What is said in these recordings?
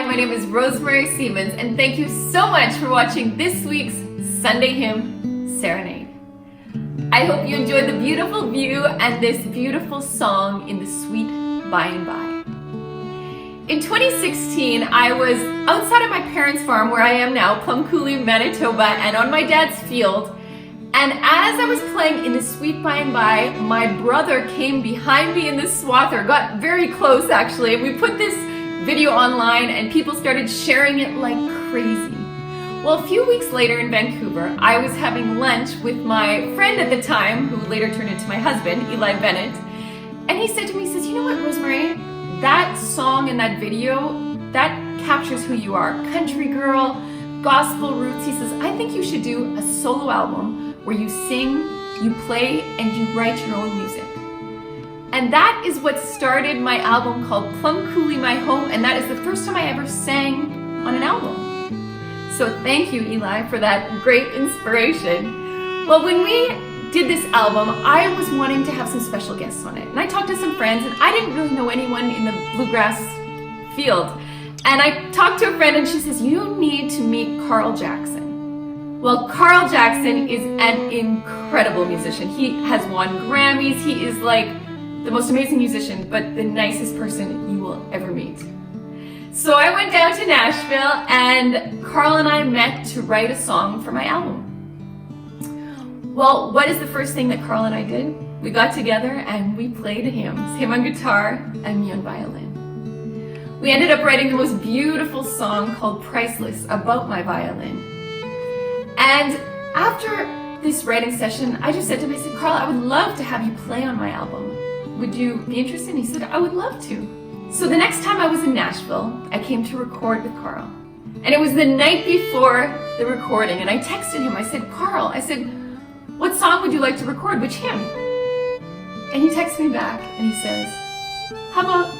Hi, my name is Rosemary Siemens, and thank you so much for watching this week's Sunday Hymn Serenade. I hope you enjoyed the beautiful view and this beautiful song in the sweet by and by. In 2016, I was outside of my parents' farm where I am now, Plum Coulee, Manitoba, and on my dad's field. And as I was playing in the sweet by and by, my brother came behind me in the swather, got very close actually, and we put this video online and people started sharing it like crazy. Well, a few weeks later in Vancouver, I was having lunch with my friend at the time, who later turned into my husband, Eli Bennett, and he said to me, he says, you know what, Rosemary, that song and that video, that captures who you are. Country girl, gospel roots. He says, I think you should do a solo album where you sing, you play, and you write your own music. And that is what started my album called Plum Coulee, My Home, and that is the first time I ever sang on an album. So thank you, Eli, for that great inspiration. Well, when we did this album, I was wanting to have some special guests on it. And I talked to some friends, and I didn't really know anyone in the bluegrass field. And I talked to a friend, and she says, you need to meet Carl Jackson. Well, Carl Jackson is an incredible musician. He has won Grammys. He is like the most amazing musician, but the nicest person you will ever meet. So I went down to Nashville, and Carl and I met to write a song for my album. Well, what is the first thing that Carl and I did? We got together and we played hymns, him on guitar and me on violin. We ended up writing the most beautiful song called Priceless about my violin. And after this writing session, I just said to him, I said, Carl, I would love to have you play on my album. Would you be interested? And he said, I would love to. So the next time I was in Nashville, I came to record with Carl. And it was the night before the recording, and I texted him. I said, Carl, I said, what song would you like to record? Which hymn? And he texted me back, and he says, how about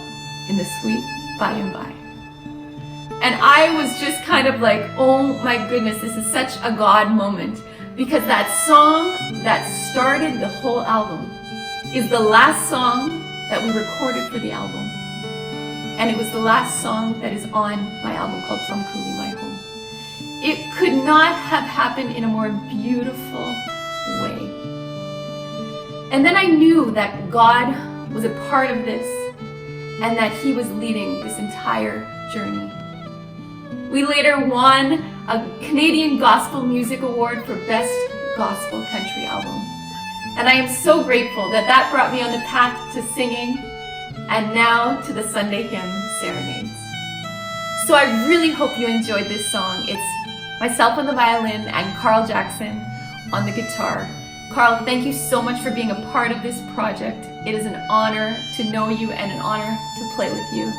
In the Sweet By and By? And I was just kind of like, oh my goodness, this is such a God moment. Because that song that started the whole album is the last song that we recorded for the album. And it was the last song that is on my album called Plum Coulee, My Home. It could not have happened in a more beautiful way. And then I knew that God was a part of this and that He was leading this entire journey. We later won a Canadian Gospel Music Award for Best Gospel Country Album. And I am so grateful that that brought me on the path to singing and now to the Sunday Hymn Serenades. So I really hope you enjoyed this song. It's myself on the violin and Carl Jackson on the guitar. Carl, thank you so much for being a part of this project. It is an honor to know you and an honor to play with you.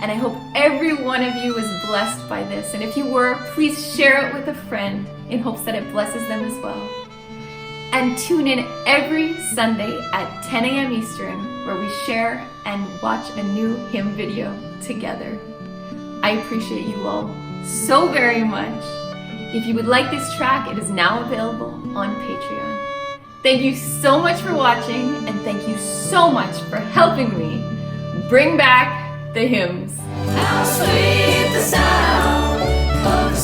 And I hope every one of you was blessed by this. And if you were, please share it with a friend in hopes that it blesses them as well. And tune in every Sunday at 10 a.m. Eastern, where we share and watch a new hymn video together. I appreciate you all so very much. If you would like this track, it is now available on Patreon. Thank you so much for watching, and thank you so much for helping me bring back the hymns. How sweet the sound of the